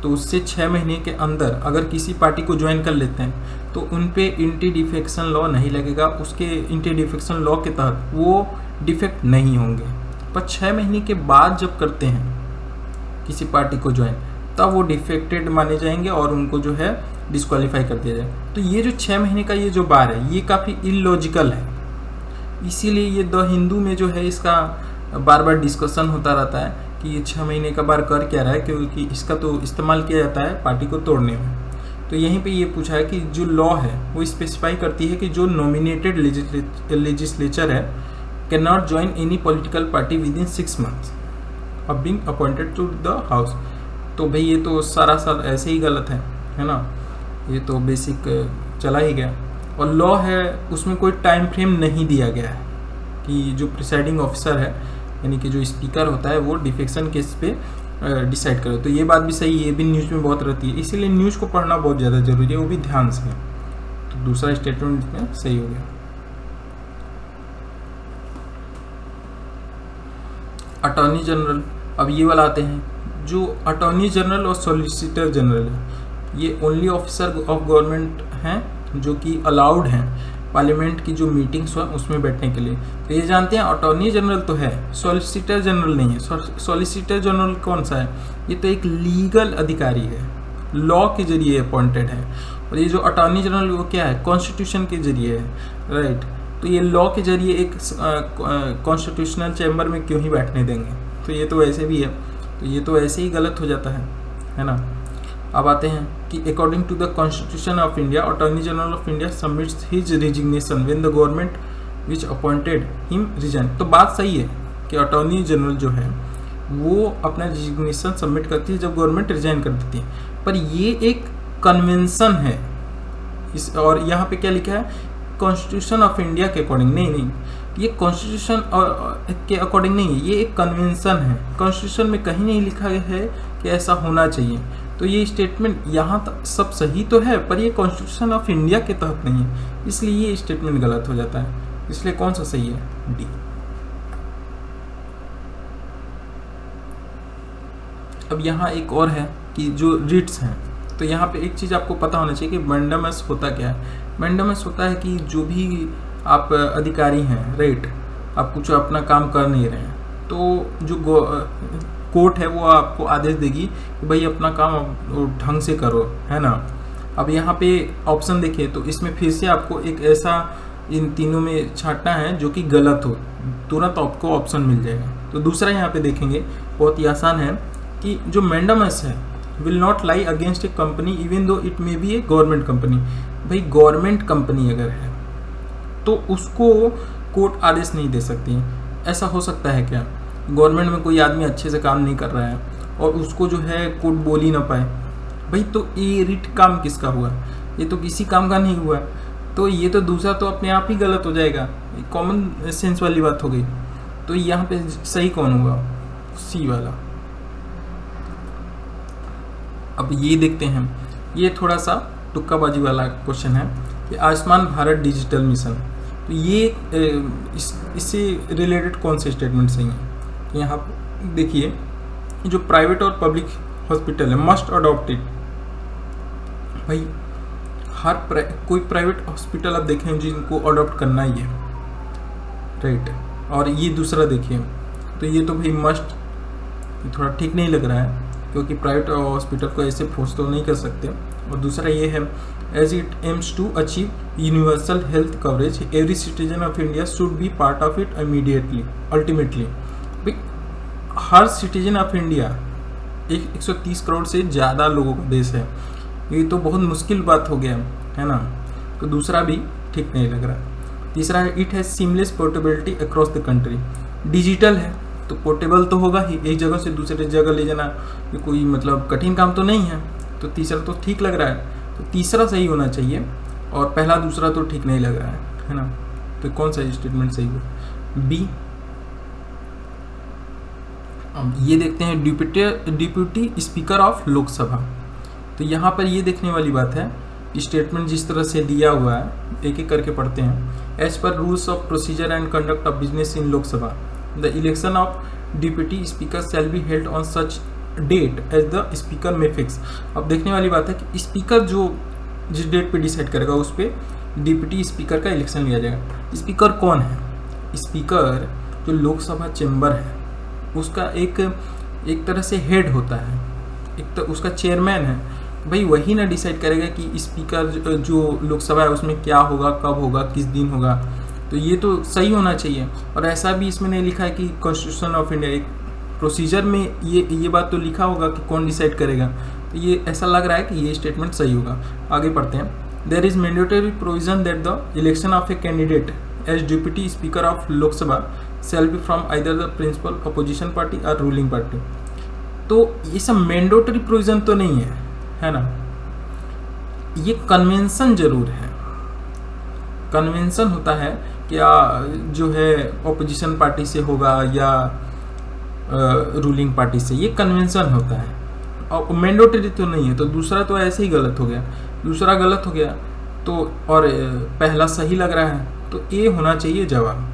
तो उससे 6 महीने के अंदर अगर किसी पार्टी को ज्वाइन कर लेते हैं तो उन पे एंटी डिफेक्शन लॉ नहीं लगेगा। उसके एंटी डिफेक्शन लॉ के तहत वो डिफेक्ट नहीं होंगे। पर 6 महीने के बाद जब करते हैं किसी पार्टी को ज्वाइन, तब वो डिफेक्टेड माने जाएंगे और उनको जो है डिस्क्वालीफाई कर दिया जाए। तो ये जो 6 महीने का ये जो बार है, ये काफ़ी इलॉजिकल है। इसीलिए ये द हिंदू में जो है इसका बार बार डिस्कशन होता रहता है कि ये 6 महीने का बार कर क्या रहा है, क्योंकि इसका तो इस्तेमाल किया जाता है पार्टी को तोड़ने में। तो यहीं पे ये पूछा है कि जो लॉ है वो स्पेसिफाई करती है कि जो नॉमिनेटेड लेजिस्लेचर है can not join any political party within 6 months of being appointed to the house. तो भाई ये तो सारा ऐसे ही गलत है ना, ये तो बेसिक चला ही गया। और लॉ है उसमें कोई टाइम फ्रेम नहीं दिया गया है कि जो प्रिसाइडिंग ऑफिसर है यानी कि जो स्पीकर होता है वो डिफेक्शन केस पे डिसाइड करे। तो ये बात भी सही है, ये भी न्यूज़ में बहुत रहती है, इसीलिए न्यूज़ को पढ़ना बहुत ज़्यादा जरूरी है, वो भी ध्यान से। तो दूसरा स्टेटमेंट में सही हो गया। अटॉर्नी जनरल, अब ये वाला आते हैं, जो अटॉर्नी जनरल और सॉलिसिटर जनरल है, ये ओनली ऑफिसर ऑफ गवर्नमेंट हैं जो कि अलाउड हैं पार्लियामेंट की जो मीटिंग्स हुआ उसमें बैठने के लिए। तो ये जानते हैं अटॉर्नी जनरल तो है, सॉलिसिटर जनरल नहीं है। सॉलिसिटर जनरल कौन सा है, ये तो एक लीगल अधिकारी है, लॉ के जरिए अपॉइंटेड है। और ये जो अटॉर्नी जनरल वो क्या है, कॉन्स्टिट्यूशन के जरिए है, राइट। तो ये लॉ के जरिए एक कॉन्स्टिट्यूशनल चैम्बर में क्यों ही बैठने देंगे, तो ये तो ऐसे भी है, तो ये तो ऐसे ही गलत हो जाता है ना। अब आते हैं कि according to the constitution of India, attorney general of India submits his resignation when the government which appointed him resign. तो बात सही है कि अटॉर्नी जनरल जो है वो अपना रिजिग्नेशन सबमिट करती है जब गवर्नमेंट रिजाइन कर देती है, पर ये एक कन्वेंशन है इस, और यहाँ पे क्या लिखा है, कॉन्स्टिट्यूशन ऑफ इंडिया के अकॉर्डिंग। नहीं, ये कॉन्स्टिट्यूशन के अकॉर्डिंग नहीं है, ये एक कन्वेंशन है। कॉन्स्टिट्यूशन में कहीं नहीं लिखा है कि ऐसा होना चाहिए। तो ये स्टेटमेंट यहाँ तक सब सही तो है, पर ये कॉन्स्टिट्यूशन ऑफ इंडिया के तहत नहीं है, इसलिए ये स्टेटमेंट गलत हो जाता है। इसलिए कौन सा सही है, डी। अब यहाँ एक और है कि जो रिट्स हैं, तो यहाँ पे एक चीज़ आपको पता होना चाहिए कि मैंडेमस होता क्या है। मैंडेमस होता है कि जो भी आप अधिकारी हैं, राइट, आप कुछ अपना काम कर नहीं रहे हैं, तो जो कोर्ट है वो आपको आदेश देगी कि भाई अपना काम ढंग से करो, है ना। अब यहाँ पे ऑप्शन देखिए तो इसमें फिर से आपको एक ऐसा इन तीनों में छांटना है जो कि गलत हो, तुरंत आपको ऑप्शन मिल जाएगा। तो दूसरा यहाँ पे देखेंगे, बहुत ही आसान है कि जो मैंडामस है will not lie against A company even though it may be A government company. भाई गवर्नमेंट कंपनी अगर है तो उसको कोर्ट आदेश नहीं दे सकती। ऐसा हो सकता है क्या? गवर्नमेंट में कोई आदमी अच्छे से काम नहीं कर रहा है और उसको जो है कोर्ट बोल ही ना पाए, भाई तो ये रिट काम किसका हुआ? ये तो किसी काम का नहीं हुआ। तो ये तो दूसरा तो अपने आप ही गलत हो जाएगा, कॉमन सेंस वाली बात हो गई। तो यहाँ पे सही कौन हुआ? सी वाला। अब ये देखते हैं, ये थोड़ा सा तुक्काबाजी वाला क्वेश्चन है कि आयुष्मान भारत डिजिटल मिशन, तो ये इससे रिलेटेड कौन से स्टेटमेंट सही हैं? यहाँ देखिए, जो प्राइवेट और पब्लिक हॉस्पिटल है मस्ट अडॉप्ट इट। भाई कोई प्राइवेट हॉस्पिटल आप देखें जिनको अडॉप्ट करना ही है, राइट। और ये दूसरा देखिए, तो ये तो भाई मस्ट थोड़ा ठीक नहीं लग रहा है, क्योंकि प्राइवेट हॉस्पिटल को ऐसे फोर्स तो नहीं कर सकते। और दूसरा ये है, as it aims to achieve universal health coverage every citizen of India should be part of it immediately ultimately. भाई हर सिटीजन ऑफ इंडिया 130 करोड़ से ज़्यादा लोगों का देश है, ये तो बहुत मुश्किल बात हो गया, है ना। तो दूसरा भी ठीक नहीं लग रहा। तीसरा है, it has seamless portability across the country. Digital है तो पोर्टेबल तो होगा ही, एक जगह से दूसरे जगह ले जाना ये कोई मतलब कठिन काम तो नहीं है। तो तीसरा तो ठीक लग रहा है, तो तीसरा सही होना चाहिए और पहला दूसरा तो ठीक नहीं लग रहा है ना। तो कौन सा स्टेटमेंट सही हुआ? बी। अब ये देखते हैं, डिप्यूटी स्पीकर ऑफ लोकसभा। तो यहाँ पर ये देखने वाली बात है, स्टेटमेंट जिस तरह से दिया हुआ है एक एक करके पढ़ते हैं। As per rules of procedure and conduct of business in Lok Sabha the election of deputy speaker shall be held on such date as the speaker may fix. अब देखने वाली बात है कि स्पीकर जो जिस डेट पे डिसाइड करेगा उस पर डिप्यूटी स्पीकर का इलेक्शन लिया जाएगा। स्पीकर कौन है? स्पीकर जो लोकसभा चैम्बर है उसका एक तरह से हेड होता है, एक तो उसका चेयरमैन है। भाई वही ना डिसाइड करेगा कि स्पीकर जो लोकसभा है उसमें क्या होगा, कब होगा, किस दिन होगा। तो ये तो सही होना चाहिए। और ऐसा भी इसमें नहीं लिखा है कि कॉन्स्टिट्यूशन ऑफ इंडिया, एक प्रोसीजर में ये बात तो लिखा होगा कि कौन डिसाइड करेगा। तो ये ऐसा लग रहा है कि ये स्टेटमेंट सही होगा। आगे पढ़ते हैं। There is mandatory provision that the election of a candidate as deputy speaker of Lok Sabha shall be from either the principal opposition party or ruling party। तो ये सब मैंडेटरी प्रोविजन तो नहीं है ना। ये कन्वेंशन जरूर है। कन्वेंशन होता है क्या जो है ऑपोजिशन पार्टी से होगा या रूलिंग पार्टी से, ये कन्वेंशन होता है और मैंडेटरी तो नहीं है। तो दूसरा तो ऐसे ही गलत हो गया, दूसरा गलत हो गया तो, और पहला सही लग रहा है, तो ये होना चाहिए जवाब।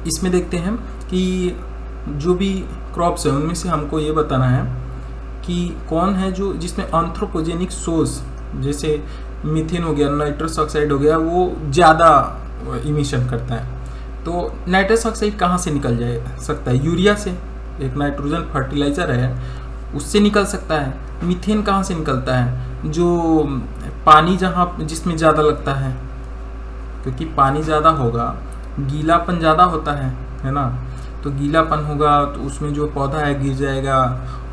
इसमें देखते हैं कि जो भी क्रॉप्स है उनमें से हमको ये बताना है कि कौन है जो जिसमें एंथ्रोपोजेनिक सोर्स, जैसे मीथेन हो गया, नाइट्रस ऑक्साइड हो गया, वो ज़्यादा इमिशन करता है। तो नाइट्रस ऑक्साइड कहाँ से निकल जा सकता है? यूरिया से, एक नाइट्रोजन फर्टिलाइज़र है उससे निकल सकता है। मीथेन कहाँ से निकलता है? जो पानी जिसमें ज़्यादा लगता है, क्योंकि पानी ज़्यादा होगा गीलापन ज़्यादा होता है ना। तो गीलापन होगा तो उसमें जो पौधा है गिर जाएगा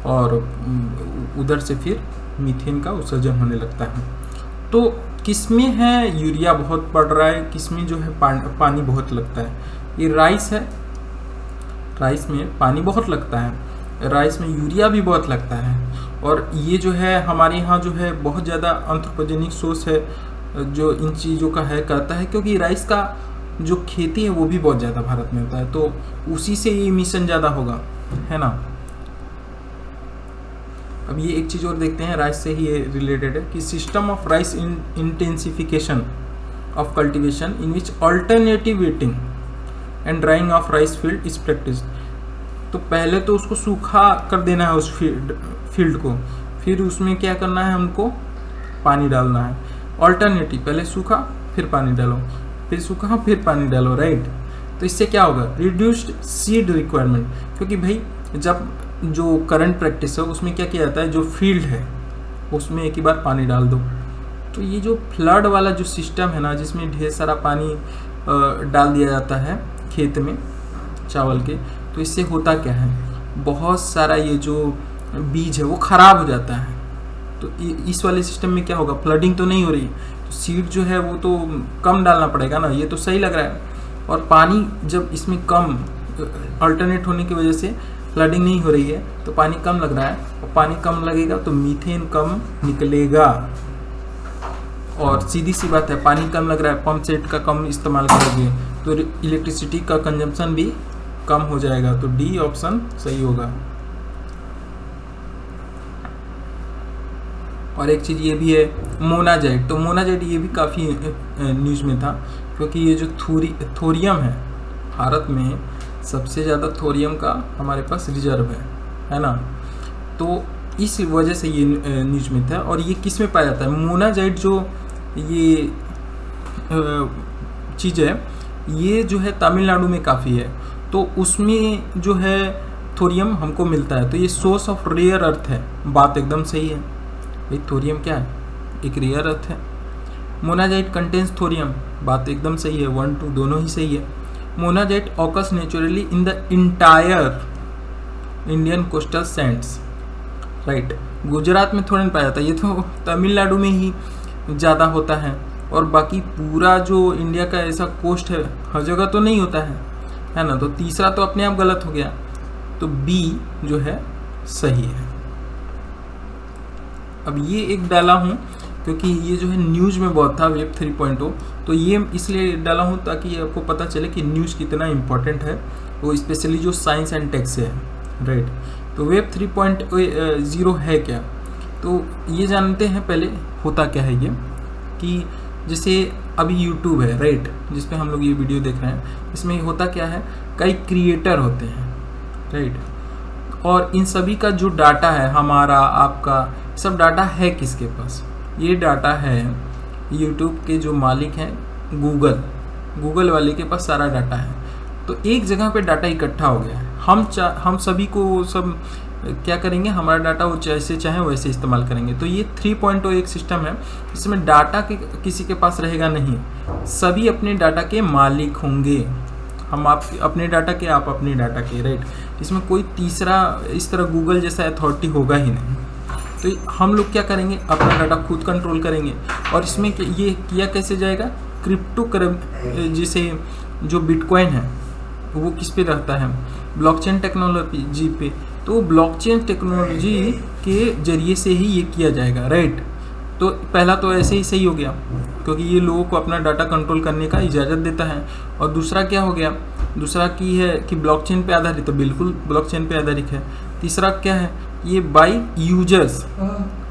और उधर से फिर मीथेन का उत्सर्जन होने लगता है। तो किसमें है यूरिया बहुत बढ़ रहा है, किसमें जो है पानी बहुत लगता है? ये राइस है, राइस में पानी बहुत लगता है, राइस में यूरिया भी बहुत लगता है। और ये जो है हमारे यहाँ जो है बहुत ज़्यादा एंथ्रोपोजेनिक सोर्स है जो इन चीज़ों का है करता है, क्योंकि राइस का जो खेती है वो भी बहुत ज़्यादा भारत में होता है, तो उसी से ये इमिशन ज़्यादा होगा, है ना। अब ये एक चीज़ और देखते हैं, राइस से ही ये रिलेटेड है कि system of rice intensification of cultivation in which alternative waiting and drying of rice field is practice. तो पहले तो उसको सूखा कर देना है उस फील्ड को, फिर उसमें क्या करना है, हमको पानी डालना है। अल्टरनेटिव, पहले सूखा फिर पानी डालो। फिर सूखा, फिर पानी डालो, राइट। तो इससे क्या होगा, रिड्यूस्ड सीड रिक्वायरमेंट, क्योंकि भाई जब जो करंट प्रैक्टिस है उसमें क्या किया जाता है, जो फील्ड है उसमें एक ही बार पानी डाल दो। तो ये जो फ्लड वाला जो सिस्टम है ना, जिसमें ढेर सारा पानी डाल दिया जाता है खेत में चावल के, तो इससे होता क्या है, बहुत सारा ये जो बीज है वो ख़राब हो जाता है। तो इस वाले सिस्टम में क्या होगा, फ्लडिंग तो नहीं हो रही, तो सीड जो है वो तो कम डालना पड़ेगा ना, ये तो सही लग रहा है। और पानी जब इसमें कम अल्टरनेट होने की वजह से फ्लडिंग नहीं हो रही है, तो पानी कम लग रहा है, और पानी कम लगेगा तो मीथेन कम निकलेगा। और सीधी सी बात है, पानी कम लग रहा है, पंप सेट का कम इस्तेमाल करोगे तो इलेक्ट्रिसिटी का कंजम्पशन भी कम हो जाएगा। तो डी ऑप्शन सही होगा। और एक चीज़ ये भी है, मोनाजाइट। तो मोनाजाइट ये भी काफ़ी न्यूज़ में था, क्योंकि ये जो थोरियम है, भारत में सबसे ज़्यादा थोरियम का हमारे पास रिजर्व है ना। तो इस वजह से ये न्यूज़ में था। और ये किस में पाया जाता है, मोनाजाइट जो ये चीज़ है, ये जो है तमिलनाडु में काफ़ी है, तो उसमें जो है थोरियम हमको मिलता है। तो ये सोर्स ऑफ रेयर अर्थ है, बात एकदम सही है भाई। थोरियम क्या है, एक रेयर अर्थ है। मोनाजाइट कंटेन्स थोरियम, बात एकदम सही है, 1 2 दोनों ही सही है। Monazite occurs naturally in the entire Indian coastal Sands, right. Gujarat में थोड़ा नहीं पाया जाता, ये तो तमिलनाडु में ही ज़्यादा होता है, और बाकी पूरा जो इंडिया का ऐसा कोस्ट है हर जगह तो नहीं होता है ना। तो तीसरा तो अपने आप गलत हो गया, तो बी जो है सही है। अब ये एक डाला हूँ क्योंकि ये जो है न्यूज़ में बहुत था, वेब 3.0, तो ये इसलिए डाला हूँ ताकि आपको पता चले कि न्यूज़ कितना इम्पोर्टेंट है, वो स्पेशली जो साइंस एंड टेक से है, राइट। तो वेब 3.0 है क्या, तो ये जानते हैं पहले होता क्या है ये, कि जैसे अभी यूट्यूब है, राइट, जिस पे हम लोग ये वीडियो देख रहे हैं, इसमें होता क्या है, कई क्रिएटर होते हैं, राइट। और इन सभी का जो डाटा है, हमारा आपका सब डाटा है किसके पास, ये डाटा है यूट्यूब के जो मालिक हैं, गूगल वाले के पास सारा डाटा है। तो एक जगह पे डाटा इकट्ठा हो गया है, हम सभी को सब क्या करेंगे, हमारा डाटा वो जैसे चाहे वैसे इस्तेमाल करेंगे। तो ये 3.0 एक सिस्टम है, इसमें डाटा के किसी के पास रहेगा नहीं, सभी अपने डाटा के मालिक होंगे। हम आप अपने डाटा के, आप अपने डाटा के, राइट। इसमें कोई तीसरा इस तरह गूगल जैसा अथॉरिटी होगा ही नहीं। तो हम लोग क्या करेंगे, अपना डाटा खुद कंट्रोल करेंगे। और इसमें ये किया कैसे जाएगा, क्रिप्टो जैसे जो बिटकॉइन है वो किस पे रहता है, ब्लॉकचेन टेक्नोलॉजी पे। तो ब्लॉकचेन टेक्नोलॉजी के जरिए से ही ये किया जाएगा, राइट। तो पहला तो ऐसे ही सही हो गया, क्योंकि ये लोगों को अपना डाटा कंट्रोल करने का इजाज़त देता है। और दूसरा क्या हो गया, दूसरा की है कि ब्लॉकचेन पे आधारित, तो बिल्कुल ब्लॉकचेन पे आधारित है। तीसरा क्या है, ये बाय यूजर्स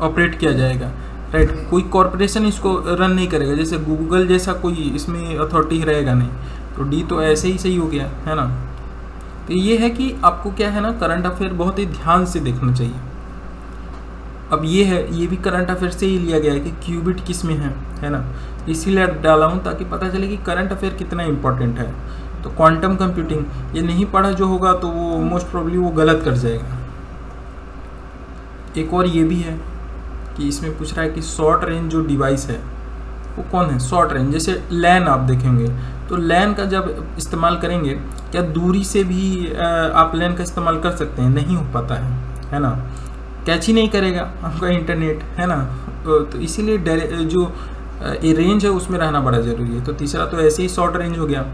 ऑपरेट किया जाएगा, राइट। कोई कॉरपोरेशन इसको रन नहीं करेगा, जैसे गूगल जैसा कोई इसमें अथॉरिटी रहेगा नहीं। तो डी तो ऐसे ही सही हो गया, है ना। तो ये है कि आपको क्या है ना, करंट अफेयर बहुत ही ध्यान से देखना चाहिए। अब ये है, ये भी करंट अफेयर से ही लिया गया है कि क्यूबिट किस में है ना, इसीलिए डाला हूँ ताकि पता चले कि करंट अफेयर कितना इंपॉर्टेंट है। तो क्वांटम कंप्यूटिंग, ये नहीं पढ़ा जो होगा तो वो मोस्ट प्रोबेबली वो गलत कर जाएगा। एक और ये भी है कि इसमें पूछ रहा है कि शॉर्ट रेंज जो डिवाइस है वो कौन है, शॉर्ट रेंज। जैसे लैन आप देखेंगे, तो लैन का जब इस्तेमाल करेंगे, क्या दूरी से भी आप लैन का इस्तेमाल कर सकते हैं, नहीं हो पाता है ना। कैच ही नहीं करेगा आपका इंटरनेट, है ना। तो इसीलिए जो ये रेंज है उसमें रहना बड़ा ज़रूरी है। तो तीसरा तो ऐसे ही शॉर्ट रेंज हो गया।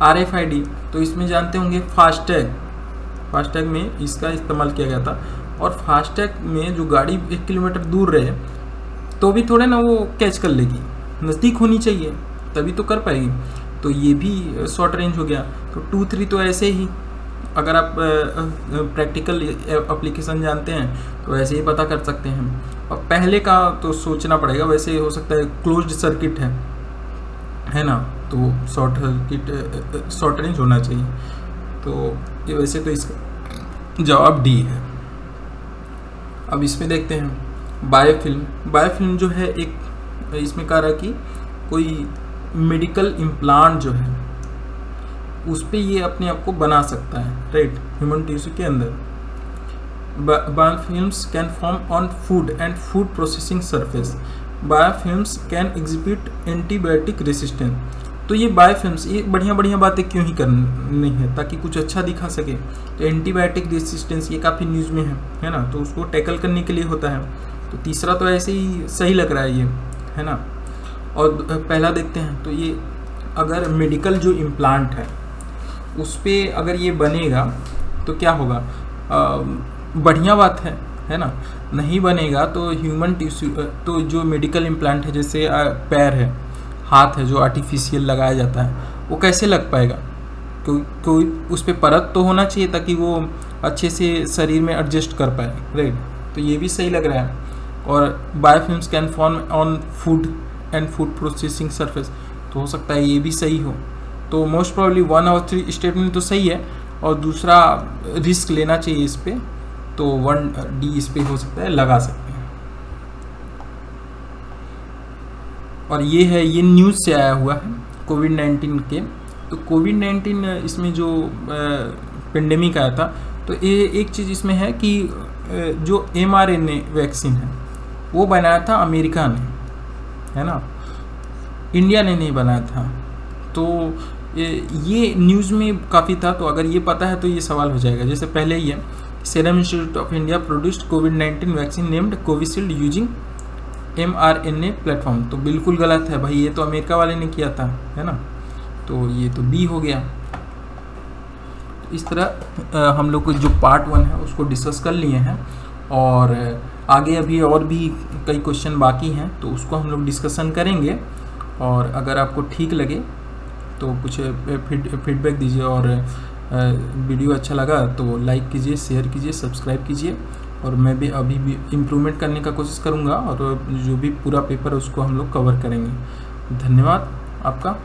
RFID, तो इसमें जानते होंगे फास्टैग में इसका इस्तेमाल किया गया था। और फास्टैग में जो गाड़ी 1 किलोमीटर दूर रहे तो भी थोड़े ना वो कैच कर लेगी, नज़दीक होनी चाहिए तभी तो कर पाएगी। तो ये भी शॉर्ट रेंज हो गया। तो 2 3 तो ऐसे ही, अगर आप प्रैक्टिकल एप्लीकेशन जानते हैं तो ऐसे ही पता कर सकते हैं। और पहले का तो सोचना पड़ेगा, वैसे हो सकता है क्लोज्ड सर्किट है ना, तो शॉर्ट रेंज होना चाहिए। तो ये वैसे तो इसका जवाब डी है। अब इसमें देखते हैं बायोफिल्म जो है, एक इसमें कह रहा है कि कोई मेडिकल इम्प्लांट जो है उस पे ये अपने आप को बना सकता है, राइट, ह्यूमन टिश्यू के अंदर। Biofilms can form on food and food processing surface. Biofilms can exhibit antibiotic resistance. तो ये बायोफिल्म्स, ये बढ़िया बातें क्यों ही करनी है, ताकि कुछ अच्छा दिखा सके। तो एंटीबायोटिक रेसिस्टेंस ये काफ़ी न्यूज़ में है ना, तो उसको टैकल करने के लिए होता है। तो तीसरा तो ऐसे ही सही लग रहा है ये, है ना। और पहला देखते हैं, तो ये अगर मेडिकल जो इम्प्लांट है उस पर अगर ये बनेगा तो क्या होगा, बढ़िया बात है ना। नहीं बनेगा तो ह्यूमन टिश्यू, तो जो मेडिकल इम्प्लांट है, जैसे पैर है, हाथ है जो आर्टिफिशियल लगाया जाता है, वो कैसे लग पाएगा। कोई उस पर परत तो होना चाहिए ताकि वो अच्छे से शरीर में एडजस्ट कर पाए, राइट। तो ये भी सही लग रहा है। और biofilms can form on food and food processing surface, तो हो सकता है ये भी सही हो। तो मोस्ट प्रॉब्ली 1 और 3 स्टेटमेंट तो सही है, और दूसरा रिस्क लेना चाहिए इस पर, तो 1D इस पर हो सकता है, लगा सकते हैं। और ये है, ये न्यूज़ से आया हुआ है कोविड-19 के। तो कोविड-19 इसमें जो पेंडेमिक आया था, तो ये एक चीज़ इसमें है कि जो mRNA वैक्सीन है वो बनाया था अमेरिका ने, है ना, इंडिया ने नहीं बनाया था। तो ये न्यूज़ में काफ़ी था। तो अगर ये पता है तो ये सवाल हो जाएगा। जैसे पहले ही है, serum institute of India produced covid vaccine named Covishield using mRNA platform. तो बिल्कुल गलत है भाई, ये तो अमेरिका वाले ने किया था, है ना। तो ये तो बी हो गया। इस तरह हम लोग को जो पार्ट 1 है उसको डिस्कस कर लिए हैं, और आगे अभी और भी कई क्वेश्चन बाकी हैं, तो उसको हम लोग डिस्कशन करेंगे। और अगर आपको ठीक लगे तो कुछ फीडबैक दीजिए, और वीडियो अच्छा लगा तो लाइक कीजिए, शेयर कीजिए, सब्सक्राइब कीजिए। और मैं भी अभी भी इम्प्रूवमेंट करने का कोशिश करूँगा, और जो भी पूरा पेपर है उसको हम लोग कवर करेंगे। धन्यवाद आपका।